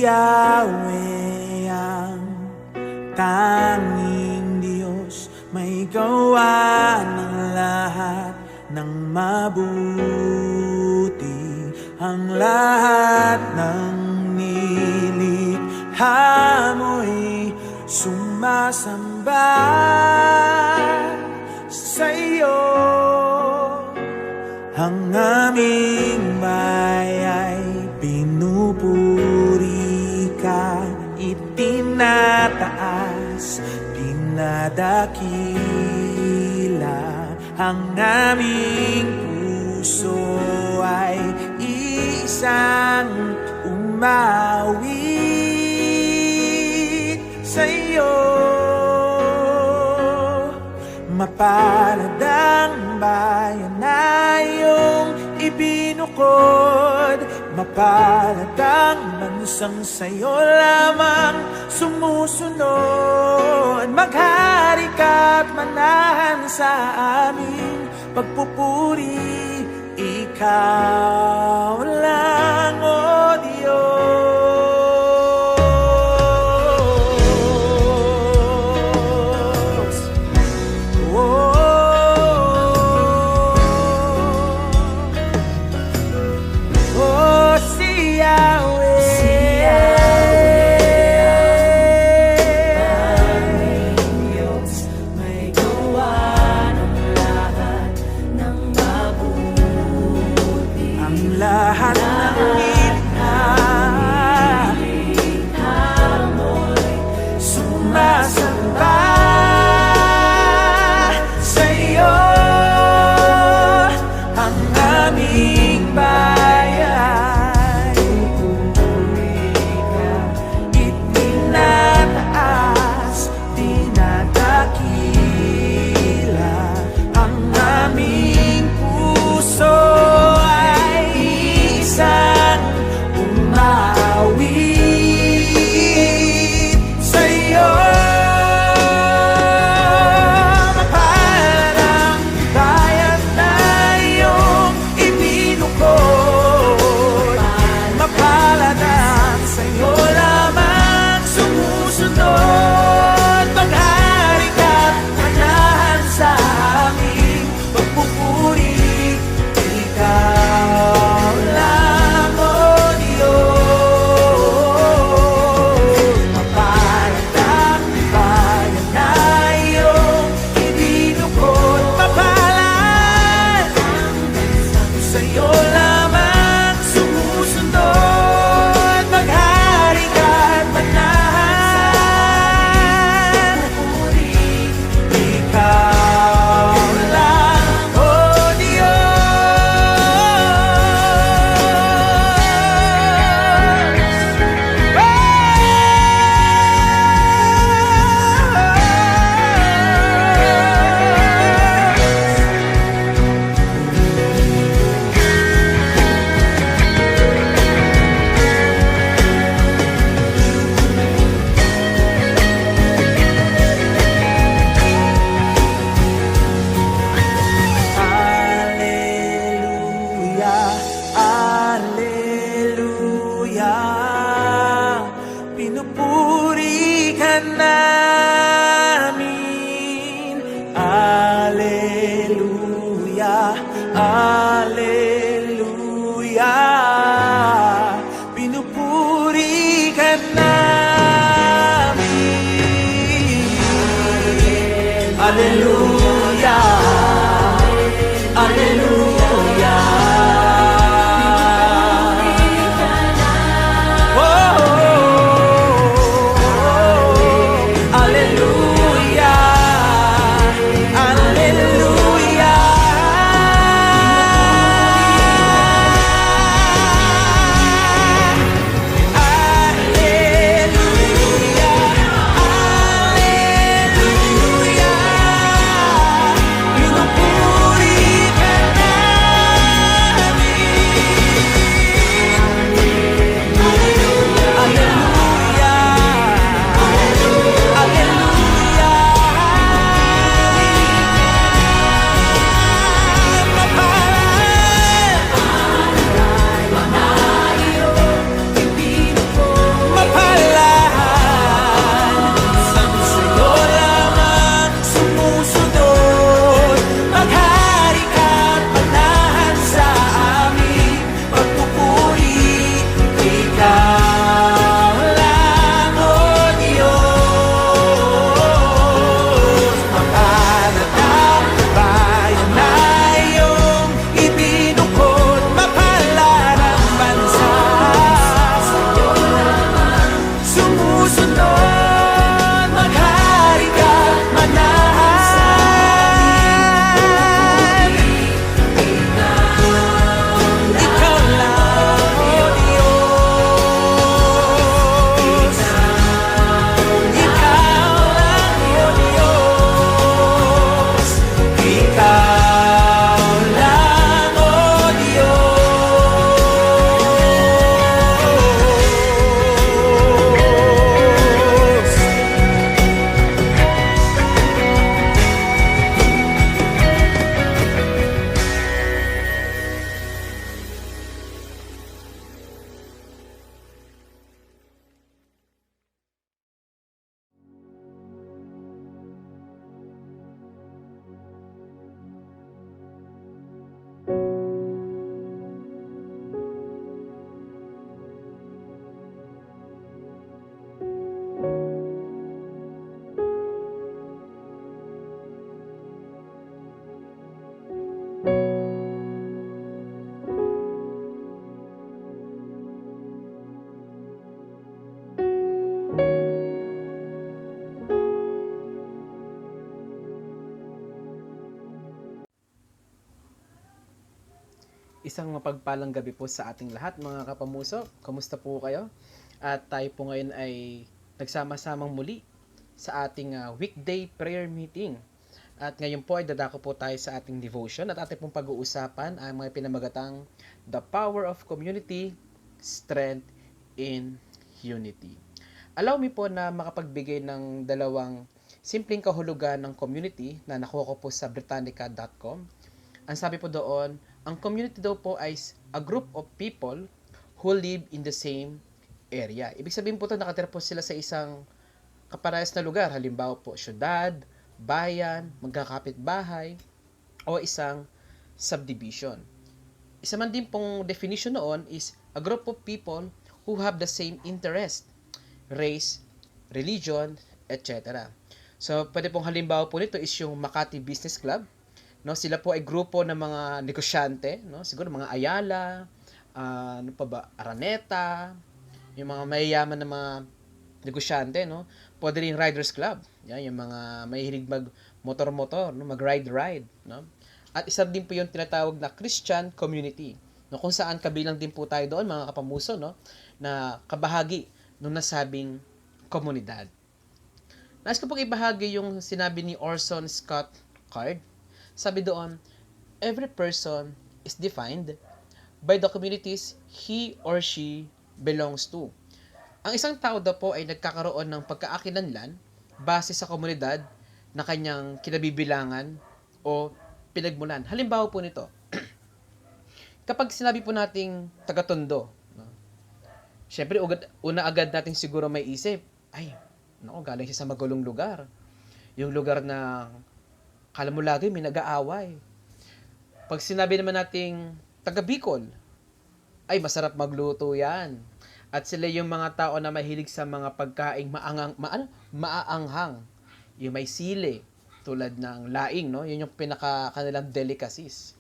Yahweh ang tanging Diyos, may gawa ng lahat ng mabuti. Ang lahat ng nilikha mo'y sumasamba sa'yo. Ang aming bayay pinupuri ka, itinataas, dinadakila. Ang aming puso ay isang umawit sa'yo. Mapalad ang bayan na iyong ibinukod, mapalad ang bansang sa'yo lamang sumusunod. Maghari ka't manahan sa aming pagpupuri, ikaw lang, O Diyos. Lahat ng nilikha mo'y sumasamba sa'yo. Ang aming bayan pinupuri ka, itinataas, dinadakila. Ang aming puso isang umawit sa'yo. Mapalad ang bayan na iyong ibinukod, Isang mapagpalang gabi po sa ating lahat mga kapamuso. Kamusta po kayo? At tayo po ngayon ay nagsama-samang muli sa ating weekday prayer meeting. At ngayon po ay dadako po tayo sa ating devotion at ating pong pag-uusapan ang mga pinamagatang The Power of Community, Strength in Unity. Allow me po na makapagbigay ng dalawang simpleng kahulugan ng community na nakuha ko po sa Britannica.com. Ang sabi po doon, ang community daw po ay a group of people who live in the same area. Ibig sabihin po ito, nakatira po sila sa isang kaparehas na lugar. Halimbawa po, syudad, bayan, magkakapit-bahay, o isang subdivision. Isa man din pong definition noon is a group of people who have the same interest, race, religion, etc. So, pwede pong halimbawa po nito is yung Makati Business Club. No, sila po ay grupo ng mga negosyante, no? Siguro mga Ayala, ano pa ba, Araneta, yung mga mayayaman na mga negosyante, no? Pwede rin Riders Club. Yan, yung mga mahilig mag motor-motor, no? Mag-ride-ride, no? At isa din po yung tinatawag na Christian community, no? Kung saan kabilang din po tayo doon, mga kapamuso, no? Na kabahagi ng nasabing komunidad. Nais ko pong ibahagi yung sinabi ni Orson Scott Card. Sabi doon, every person is defined by the communities he or she belongs to. Ang isang tao daw po ay nagkakaroon ng pagkaakilanlan base sa komunidad na kanyang kinabibilangan o pinagmulan. Halimbawa po nito, kapag sinabi po nating taga-Tondo, no? Syempre, una agad natin siguro may isip, ay, naku, galing siya sa magulong lugar. Yung lugar na kala mo lagi may nag-aaway. Pag sinabi naman nating taga Bicol, ay masarap magluto yan. At sila yung mga tao na mahilig sa mga pagkaing maaanghang. Yung may sili, tulad ng laing, no? Yun yung pinaka kanilang delicacies.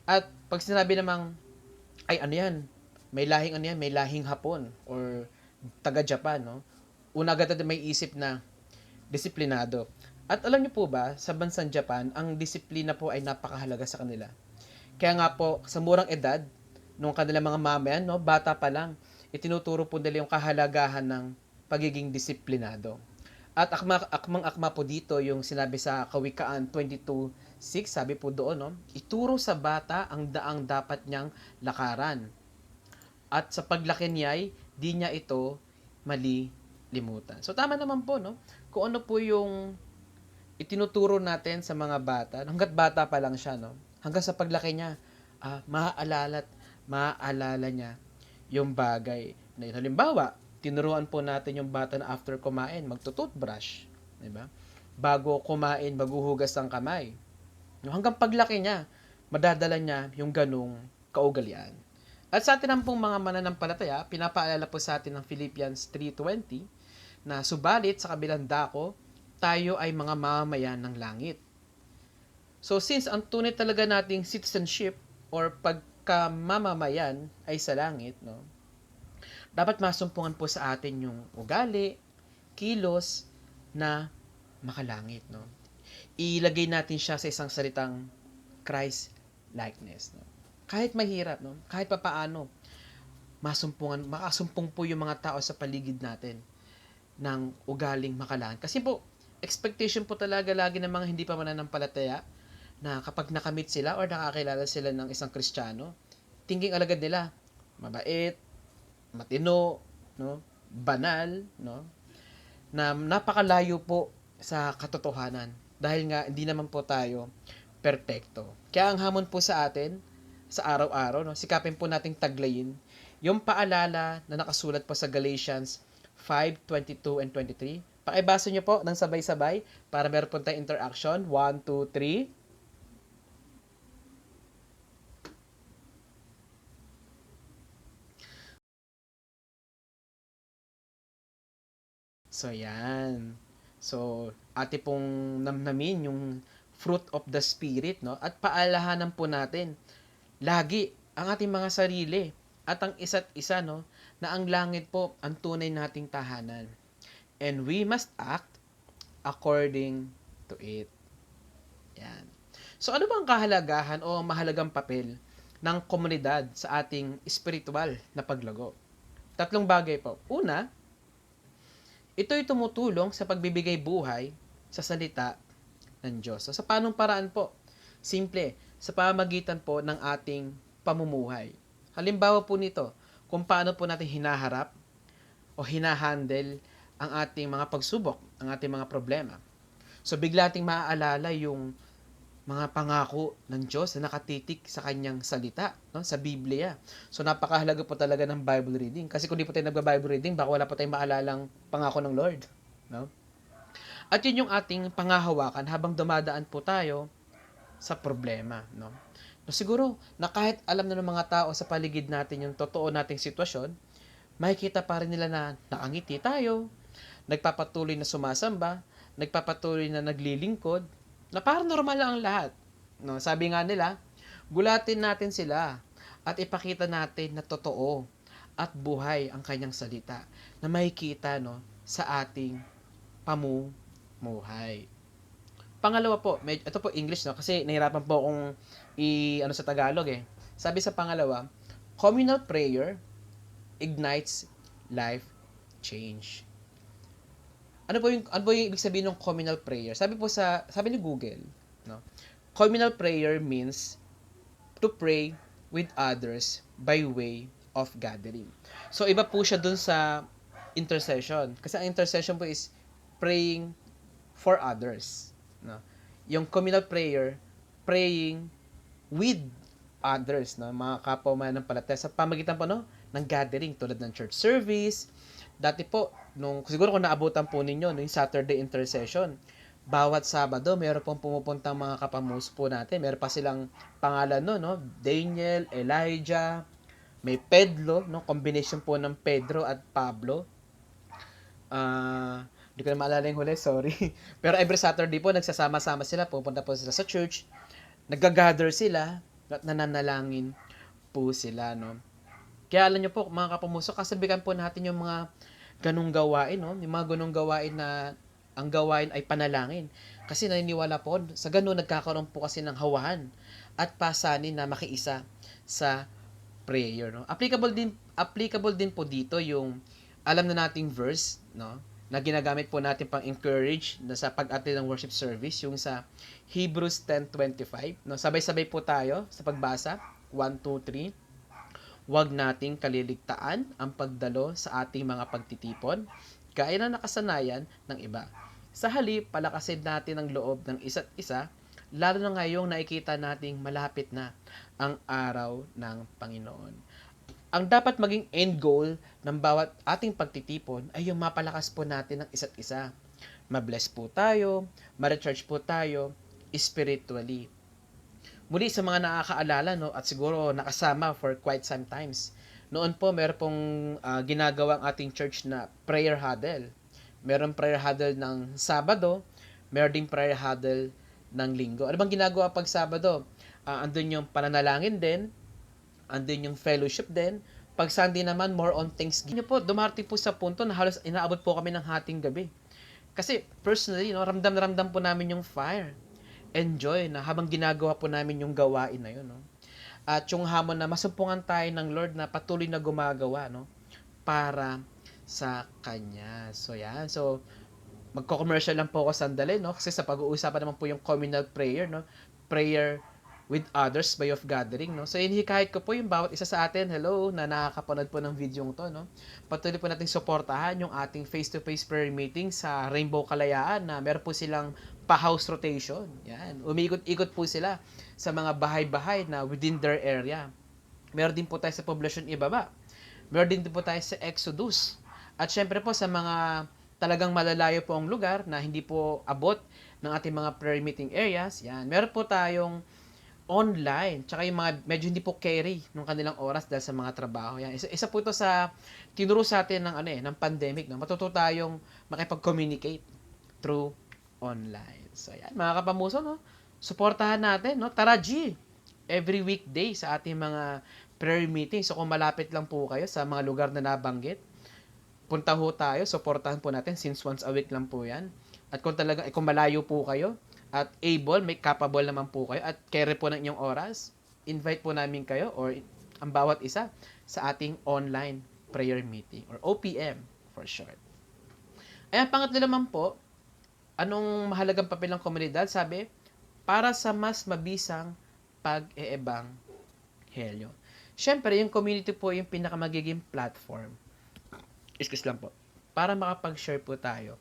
At pag sinabi namang, ay ano yan, may lahing Hapon or taga Japan, no? Una agad natin may isip na disiplinado. At alam niyo po ba, sa bansang Japan, ang disiplina po ay napakahalaga sa kanila. Kaya nga po, sa murang edad, nung kanilang mga mamayan, no, bata pa lang, itinuturo po nila yung kahalagahan ng pagiging disiplinado. At akmang-akma po dito yung sinabi sa Kawikaan 22:6, sabi po doon, no, ituro sa bata ang daang dapat niyang lakaran. At sa paglaki niya'y, di niya ito malilimutan. So tama naman po, no? Kung ano po yung itinuturo natin sa mga bata, hanggat bata pa lang siya, no? Hanggang sa paglaki niya, maaalala niya yung bagay na yun. Halimbawa, tinuruan po natin yung bata na after kumain, magtututbrush, di ba? Bago kumain, maghuhugas ng kamay. No, hanggang paglaki niya, madadala niya yung ganung kaugalian. At sa atin pong mga mananampalataya, pinapaalala po sa atin ng Philippians 3:20 na subalit sa kabilang dako, tayo ay mga mamamayan ng langit. So since ang tunay talaga nating citizenship or pagkamamamayan ay sa langit, no? Dapat masumpungan po sa atin yung ugali, kilos na makalangit, no? Ilagay natin siya sa isang salitang Christ likeness, no? Kahit mahirap, no? Kahit papaano, makasumpong po yung mga tao sa paligid natin ng ugaling makalangit. Kasi po, expectation po talaga lagi ng mga hindi pa mananampalataya na kapag nakamit sila or nakakilala sila ng isang Kristiyano, thinking alagad nila, mabait, matino, no? Banal, no? Na napakalayo po sa katotohanan dahil nga hindi naman po tayo perpekto. Kaya ang hamon po sa atin sa araw-araw, no? Sikapin po nating taglayin yung paalala na nakasulat po sa Galatians 5:22 and 23. Pakibasa nyo po ng sabay-sabay para meron po tayong interaction. 1, 2, 3. So, yan. So, ate pong namnamin yung fruit of the Spirit, no? At paalahanan po natin lagi ang ating mga sarili at ang isa't isa, no? Na ang langit po ang tunay nating tahanan. And we must act according to it. Yan. So, ano bang kahalagahan o mahalagang papel ng komunidad sa ating spiritual na paglago. Tatlong bagay po. Una, ito'y tumutulong sa pagbibigay buhay sa salita ng Diyos. So, sa paanong paraan po? Simple, sa pamamagitan po ng ating pamumuhay. Halimbawa po nito, kung paano po natin hinaharap o hinahandle ang ating mga pagsubok, ang ating mga problema. So, bigla ating maaalala yung mga pangako ng Diyos na nakatitik sa kanyang salita, no? Sa Biblia. So, napakahalaga po talaga ng Bible reading. Kasi kung di po tayo nagba-Bible reading, baka wala po tayong maalalang pangako ng Lord. No? At yun yung ating pangahawakan habang dumadaan po tayo sa problema. No? So, siguro, na kahit alam na ng mga tao sa paligid natin yung totoo nating sitwasyon, makikita pa rin nila na nakangiti tayo, nagpapatuloy na sumasamba, nagpapatuloy na naglilingkod, na parang normal lang ang lahat. No, sabi nga nila, gulatin natin sila at ipakita natin na totoo at buhay ang kanyang salita na makikita no, sa ating pamumuhay. Pangalawa po, ito po English no, kasi nahirapan po akong sa Tagalog eh. Sabi sa pangalawa, communal prayer ignites life change. Ano po yung ibig sabihin ng communal prayer? Sabi ni Google, no? Communal prayer means to pray with others by way of gathering. So iba po siya dun sa intercession. Kasi ang intercession po is praying for others, no? Yung communal prayer, praying with others, no? Mga kapwa mananampalataya sa pamagitan po no ng gathering tulad ng church service. Dati po, siguro kung naabutan po ninyo, yung Saturday intercession, bawat Sabado, meron pong pumupuntang mga kapamus po natin. Meron pa silang pangalan no? Daniel, Elijah, may Pedro, no? Combination po ng Pedro at Pablo. Hindi ko na maalala yung huli, sorry. Pero every Saturday po, nagsasama-sama sila, pupunta po sila sa church, nag-gather sila, at nananalangin po sila, no? Kaya alam nyo po, mga kapamuso, kasabihan po natin yung mga ganong gawain, no? Yung mga ganong gawain na ang gawain ay panalangin. Kasi naniniwala po, sa ganon nagkakaroon po kasi ng hawahan at pasanin na makiisa sa prayer, no? Applicable din po dito yung alam na nating verse, no? Na ginagamit po natin pang encourage na sa pag-attend ng worship service, yung sa Hebrews 10:25, no? Sabay-sabay po tayo sa pagbasa. 1, 2, 3. Huwag nating kaliligtaan ang pagdalo sa ating mga pagtitipon, gaya na nakasanayan ng iba. Sa halip, palakasin natin ang loob ng isa't isa, lalo na ngayong nakikita nating malapit na ang araw ng Panginoon. Ang dapat maging end goal ng bawat ating pagtitipon ay yung mapalakas po natin ng isa't isa. Ma-bless po tayo, ma-recharge po tayo spiritually. Muli sa mga nakakaalala, no, at siguro nakasama for quite some times. Noon po, meron pong ginagawa ang ating church na prayer huddle. Meron prayer huddle ng Sabado, meron ding prayer huddle ng Linggo. Ano bang ginagawa pag Sabado? Andun yung pananalangin din, andun yung fellowship din. Pag Sunday naman, more on Thanksgiving. Po, dumarating po sa punto na halos inaabot po kami ng hating gabi. Kasi personally, no, ramdam na ramdam po namin yung fire. Enjoy na habang ginagawa po namin yung gawain na yun, no? At yung hamon na masumpungan tayo ng Lord na patuloy na gumagawa, no? Para sa Kanya. So, yan. So, magko-commercial lang po ako sandali, no? Kasi sa pag-uusapan naman po yung communal prayer, no? Prayer with others by of gathering, no? So, inihikayat ko po yung bawat isa sa atin, hello, na nakakapanood po ng video to, no? Patuloy po natin suportahan yung ating face-to-face prayer meeting sa Rainbow Kalayaan na meron po silang pa-house rotation. Yan. Umiikot-ikot po sila sa mga bahay-bahay na within their area. Meron din po tayo sa Poblacion Ibaba. Meron din po tayo sa Exodus. At syempre po sa mga talagang malalayo po ang lugar na hindi po abot ng ating mga prayer meeting areas, yan. Meron po tayong online, tsaka yung mga medyo hindi po carry ng kanilang oras dahil sa mga trabaho. Yan. Isa po ito sa tinuro sa atin ng pandemic, no? Matuto tayong makipag-communicate through online. So, yan, mga kapamuso, no? Suportahan natin, no? Tara, G! Every weekday sa ating mga prayer meeting. So, kung malapit lang po kayo sa mga lugar na nabanggit, punta ho tayo, suportahan po natin since once a week lang po yan. At kung talaga, kung malayo po kayo, at able, may capable naman po kayo, at carry po ng inyong oras, invite po namin kayo or ang bawat isa sa ating online prayer meeting or OPM for short. Ayan, pangatlo naman po, anong mahalagang papel ng komunidad? Sabi, para sa mas mabisang pag-eebanghelyo. Siyempre, yung community po yung pinakamagiging platform. Excuse lang po. Para makapag-share po tayo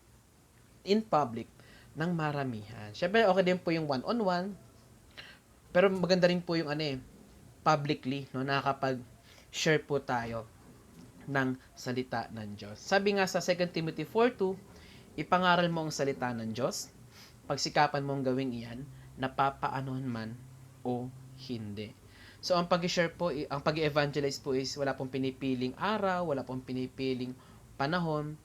in public ng maramihan. Siyempre, okay din po yung one-on-one, pero maganda rin po yung publicly, no, nakakapag-share po tayo ng salita ng Diyos. Sabi nga sa 2 Timothy 4:2, ipangaral mo ang salita ng Diyos, pagsikapan mong gawing iyan, napapaanon man o hindi. So, ang pag-share po, ang pag-evangelize po is wala pong pinipiling araw, wala pong pinipiling panahon,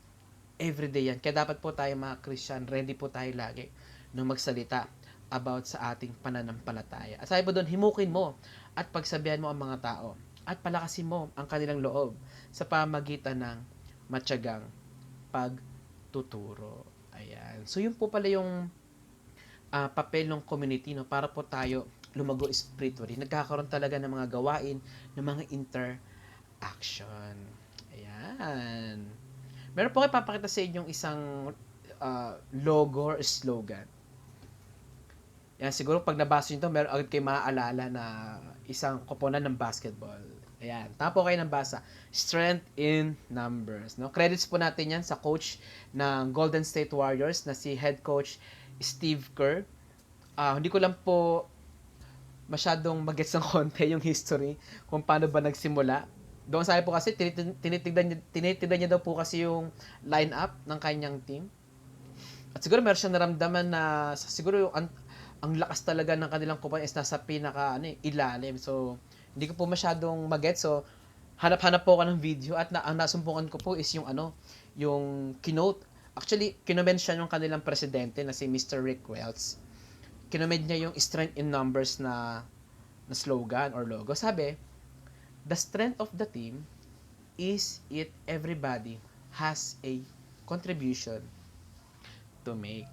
everyday yan. Kaya dapat po tayo mga Christian, ready po tayo lagi nung magsalita about sa ating pananampalataya. At sabi po doon, himukin mo at pagsabihan mo ang mga tao at palakasin mo ang kanilang loob sa pamagitan ng matyagang pagtuturo. Ayan. So, yun po pala yung papel ng community, no, para po tayo lumago spiritually. Nagkakaroon talaga ng mga gawain, ng mga interaction. Ayan. Meron po kayo papakita sa inyong isang logo or slogan. Yan, siguro pag nabasa nyo ito, meron agad kayo maaalala na isang koponan ng basketball. Ayan, tama po kayo ng basa. Strength in numbers. No? Credits po natin yan sa coach ng Golden State Warriors na si head coach Steve Kerr. Hindi ko lang po masyadong magets ng konti yung history kung paano ba nagsimula. Doon sabi po kasi, tinitignan niya daw po kasi yung lineup ng kanyang team. At siguro meron siyang naramdaman na siguro yung ang lakas talaga ng kanilang kumpanya is nasa ilalim. So, hindi ko po masyadong magets. So, hanap-hanap po ako ng video at ang nasumpungan ko po is yung yung keynote. Actually, kinomention yung kanilang presidente na si Mr. Rick Welts. Kinomed niya yung strength in numbers na slogan or logo. Sabi, the strength of the team is everybody has a contribution to make.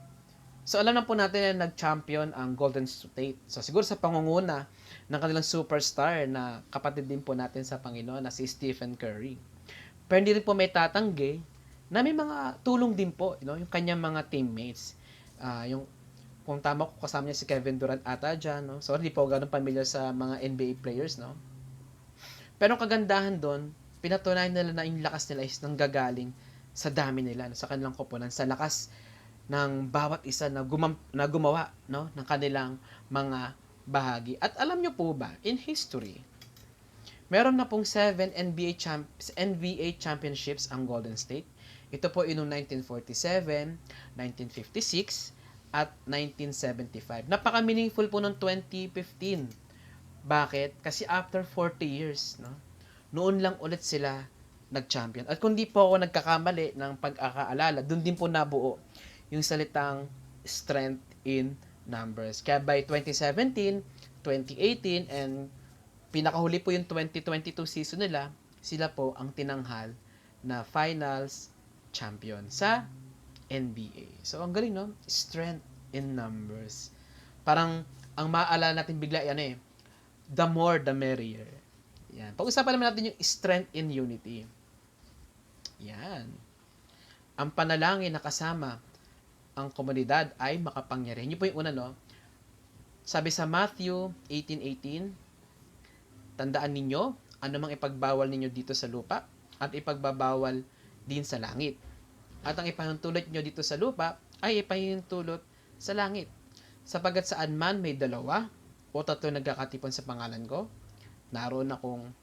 So, alam na po natin na nag-champion ang Golden State. So, siguro sa pangunguna ng kanilang superstar na kapatid din po natin sa Panginoon na si Stephen Curry. Pero hindi rin po may tatanggi na may mga tulong din po, yung kanyang mga teammates. Kung tama ko, kasama niya si Kevin Durant ata dyan, no? So, hindi po ganun familiar sa mga NBA players, no? Pero ang kagandahan doon, pinatunayan nila na yung lakas nila is nanggagaling sa dami nila, no? Sa kanilang koponan, sa lakas ng bawat isa na gumawa, no? Ng kanilang mga bahagi. At alam nyo po ba, in history, meron na pong 7 NBA championships ang Golden State. Ito po noong 1947, 1956, at 1975. Napaka-meaningful po noong 2015. Bakit? Kasi after 40 years, no? Noon lang ulit sila nag-champion. At kung di po ako nagkakamali ng pag-akaalala, doon din po nabuo yung salitang strength in numbers. Kaya by 2017, 2018, and pinakahuli po yung 2022 season nila, sila po ang tinanghal na finals champion sa NBA. So, ang galing, no? Strength in numbers. Parang, ang maaalala natin bigla, the more, the merrier. Yan. Pag-usapan naman natin yung strength in unity. Yan. Ang panalangin na kasama ang komunidad ay makapangyarihan. Yun po yung una, no? Sabi sa Matthew 18:18, tandaan ninyo, anumang ipagbawal ninyo dito sa lupa, at ipagbabawal din sa langit. At ang ipanuntulot nyo dito sa lupa ay ipanuntulot sa langit. Sapagat saan man may 2 o 3 nagkakatipon sa pangalan ko, naroon akong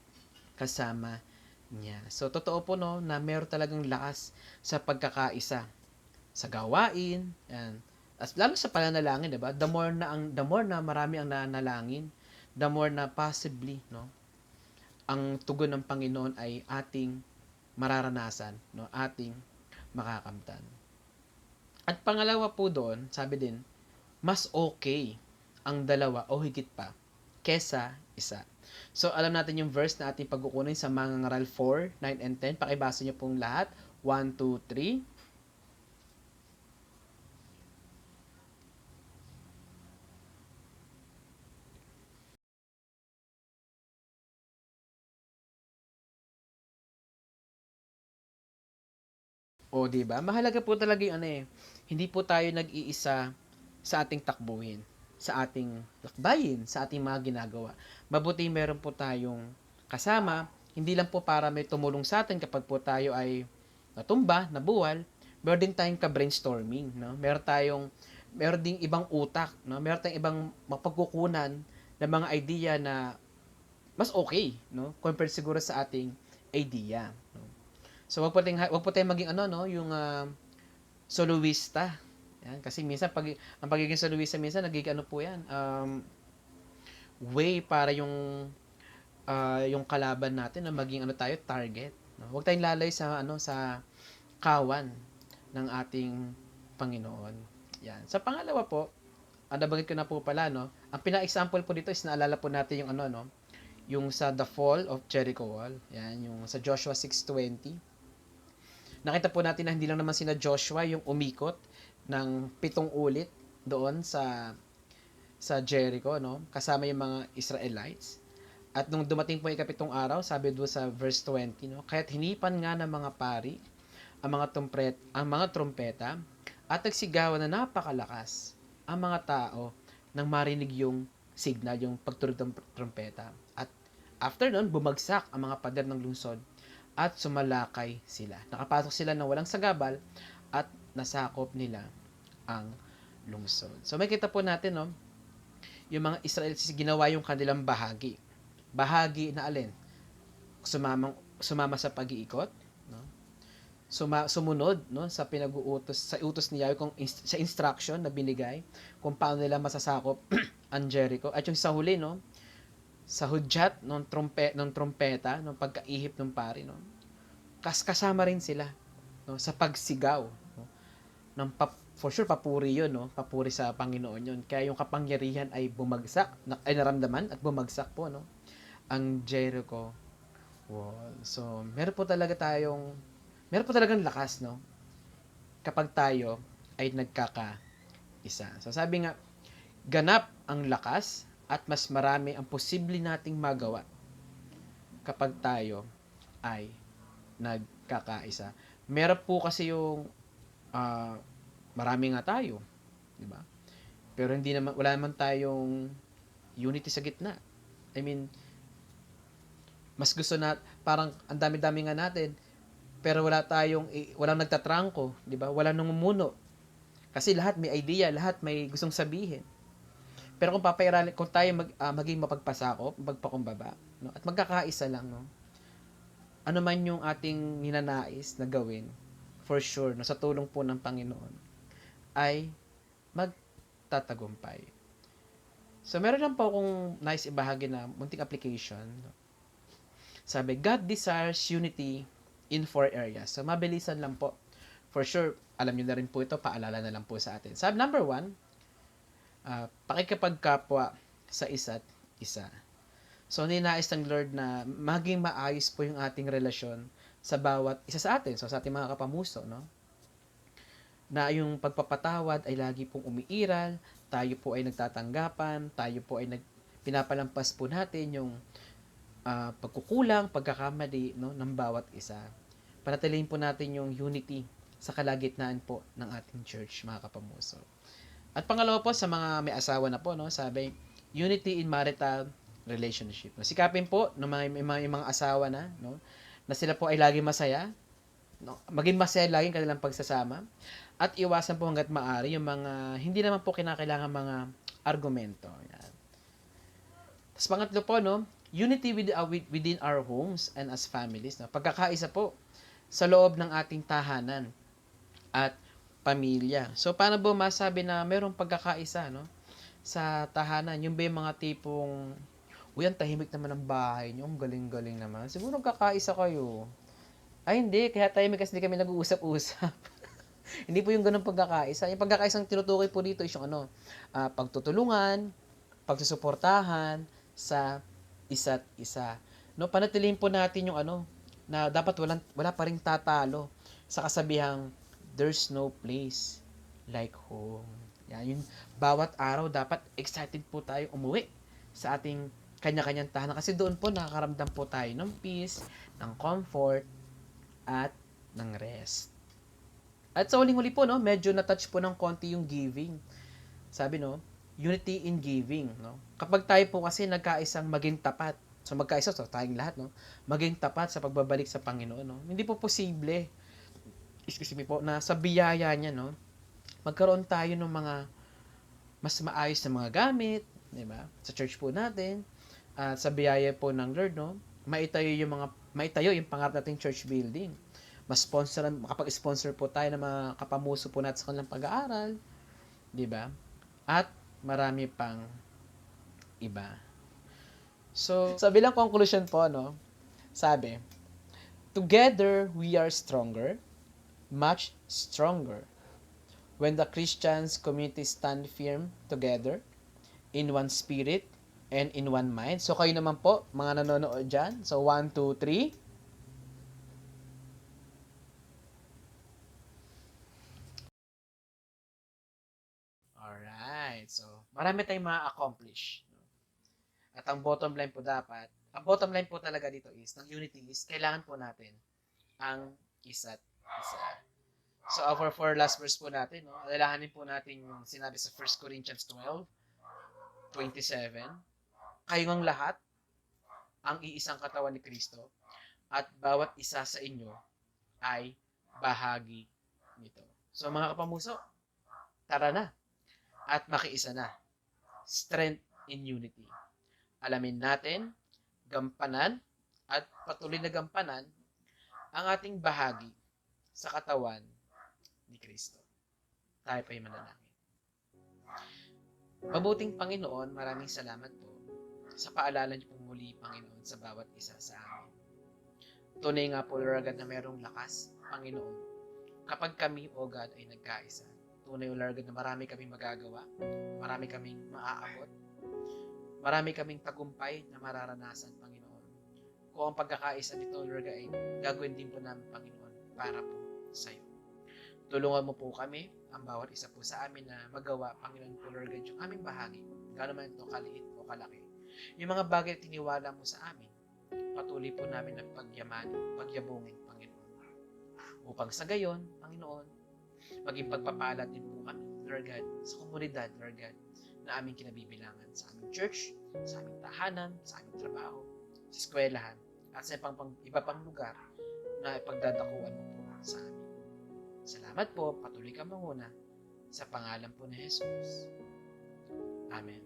kasama niya. So, totoo po, no, na meron talagang lakas sa pagkakaisa sa gawain, yan. As lalo sa pananalangin, 'di ba? The more na marami ang nanalangin, the more na possibly, no, ang tugon ng Panginoon ay ating mararanasan, no, ating makakamtan. At pangalawa po doon, sabi din, mas okay ang 2 o higit pa kesa isa. So, alam natin yung verse na ating pagkukunin sa Mangangaral 4, 9, and 10. Pakibasa niyo pong lahat. 1, 2, 3. O, 'di ba? Mahalaga po talaga 'yung ano, hindi po tayo nag-iisa sa ating takbuhin, sa ating lakbayin, sa ating mga ginagawa. Mabuti meron po tayong kasama, hindi lang po para may tumulong sa atin kapag po tayo ay natumba, nabuwal, meron din tayong ka-brainstorming, no? Meron ding ibang utak, no? Meron tayong ibang mapagkukunan ng mga idea na mas okay, no? Compared siguro sa ating idea, no? So wag po tayong maging ano, no, yung soloista. Yan, kasi minsan ang pagiging soloista minsan nagiging ano po 'yan, way para yung kalaban natin na maging ano tayo, target, no? Huwag tayong lalay sa ano, sa kawan ng ating Panginoon. Yan. Sa pangalawa po, nabanggit ko na po pala, no, ang pina-example po dito is naalala po natin yung ano, no, yung sa the fall of Jericho Wall. Yan, yung sa Joshua 6:20. Nakita po natin na hindi lang naman sina Joshua yung umikot ng 7 ulit doon sa Jericho, no? Kasama yung mga Israelites. At nung dumating po yung ikapitong araw, sabi doon sa verse 20, no? Kaya't hinipan nga ng mga pari ang mga trompeta at nagsigawan na napakalakas ang mga tao nang marinig yung signal, yung pagtunog ng trompeta. At after nun, bumagsak ang mga pader ng lungsod at sumalakay sila. Nakapasok sila ng walang sagabal at nasakop nila ang lungsod. So may kita po natin, no, yung mga Israelites ginawa yung kanilang bahagi. Bahagi na alin? Sumama sa pag-iikot, no? Sumunod, no, sa sa utos ni Yahweh, sa instruction na binigay kung paano nila masasakop ang Jericho. At yung sa huli, no, sa hudyat ng trompeta, ng pagkaihip ng pari, no, kasama rin sila, no, sa pagsigaw, no, for sure papuri yun, no, papuri sa Panginoon yun. Kaya yung kapangyarihan ay bumagsak, ay naramdaman at bumagsak po, no, ang Jericho wall. So meron po talagang lakas, no, kapag tayo ay nagkakaisa. So sabi nga, ganap ang lakas at mas marami ang posible nating magawa kapag tayo ay nagkakaisa. Meron po kasi yung marami nga tayo, di ba? Pero wala naman tayong unity sa gitna. I mean, mas gusto na parang ang dami-dami nga natin, pero walang nagtatrangko, di ba? Walang namumuno. Kasi lahat may idea, lahat may gustong sabihin. Pero kung tayo maging mapagpasakop, magpakumbaba, no? At magkakaisa lang, no? Ano man yung ating ninanais na gawin, for sure, no, sa tulong po ng Panginoon, ay magtatagumpay. So, meron lang po akong nice ibahagi na munting application. No? Sabi, God desires unity in 4 areas. So, mabilisan lang po. For sure, alam nyo na rin po ito, paalala na lang po sa atin. Sabi, number 1, pakikipagkapwa sa isa't isa. So, ninais ng Lord na maging maayos po yung ating relasyon sa bawat isa sa atin. So, sa ating mga kapamuso, no? Na yung pagpapatawad ay lagi pong umiiral, tayo po ay nagtatanggapan, tayo po ay pinapalampas po natin yung pagkukulang, pagkakamali, no, ng bawat isa. Panatilihin po natin yung unity sa kalagitnaan po ng ating church, mga kapamuso. At pangalawa po, sa mga may asawa na po, no, sabi, unity in marital relationship. No, sikapin po ng mga asawa na, no, na sila po ay laging masaya, no, maging masaya laging kanilang pagsasama, at iwasan po hanggat maaari yung mga hindi naman po kinakailangan mga argumento. Yan. Tapos pangatlo po, no, unity within our homes and as families. No? Pagkakaisa po sa loob ng ating tahanan at pamilya. So, paano ba masabi na mayroong pagkakaisa, no, sa tahanan? Yung ba yung mga tipong, uy, ang tahimik naman ng bahay nyo, ang galing-galing naman. Siguro nagkakaisa kayo. Ay, hindi. Kaya tahimik kasi kami nag-uusap-usap. Hindi po yung ganun pagkakaisa. Yung pagkakaisang tinutukoy po dito is yung pagtutulungan, pagsusuportahan sa isa't isa. No, panatilihin po natin yung na dapat wala pa ring tatalo sa kasabihang there's no place like home. Yan, yung bawat araw dapat excited po tayo umuwi sa ating kanya-kanyang tahanan kasi doon po nakakaramdam po tayo ng peace, ng comfort, at ng rest. At sa huling-huli po, no, medyo na-touch po ng konti yung giving. Sabi, no, unity in giving, no? Kapag tayo po kasi nagkaisang maging tapat, so magkaisa, so tayong lahat, no, maging tapat sa pagbabalik sa Panginoon, no? Hindi po posible, excuse me po, na sa biyaya niya, no, magkaroon tayo ng mga mas maayos na mga gamit, di ba? Sa church po natin, at sa biyaya po ng Lord, no, maitayo yung pangarap nating church building. Makapag-sponsor po tayo ng mga kapamuso po natin sa kanilang pag-aaral, di ba? At marami pang iba. So bilang conclusion po, no, sabi, together we are stronger, much stronger, when the Christians community stand firm together, in one spirit, and in one mind. So kayo naman po, mga nanonood dyan. So 1, 2, 3. Alright. So, marami tayong ma-accomplish. At ang bottom line po talaga dito is, ng unity is, kailangan po natin ang isa't isa. So, our 4 last verse po natin, no? Alalahanin po natin yung sinabi sa 1 Corinthians 12:27. Kayo ang lahat, ang iisang katawan ni Kristo, at bawat isa sa inyo ay bahagi nito. So, mga kapamuso, tara na at makiisa na. Strength in unity. Alamin natin, gampanan, at patuloy na gampanan ang ating bahagi sa katawan ni Kristo. Tayo pa'y manalangin. Mabuting Panginoon, maraming salamat po sa paalala niyo pong muli, Panginoon, sa bawat isa sa amin. Tunay nga po, Lord God, na mayroong lakas, Panginoon, kapag kami, O God, ay nagkaisa. Tunay, O Lord God, na marami kaming magagawa, marami kaming maaabot, marami kaming tagumpay na mararanasan, Panginoon. Kung ang pagkakaisa nito, Lord God, ay gagawin din po namin, Panginoon, para po sa iyo. Tulungan mo po kami, ang bawat isa po sa amin na magawa, Panginoon po, Lord God, yung aming bahagi, gano'n man ito kaliit o kalaki. Yung mga bagay na tiniwala mo sa amin, patuloy po namin ang pagyabungin, Panginoon. Upang sa gayon, Panginoon, maging pagpapalad din po kami, Lord God, sa komunidad, Lord God, na aming kinabibilangan sa aming church, sa aming tahanan, sa aming trabaho, sa eskwelahan, at sa iba pang lugar na ipagdadakuan mo po sa amin. Salamat po, patuloy ka manguna sa pangalan po ni Jesus. Amen.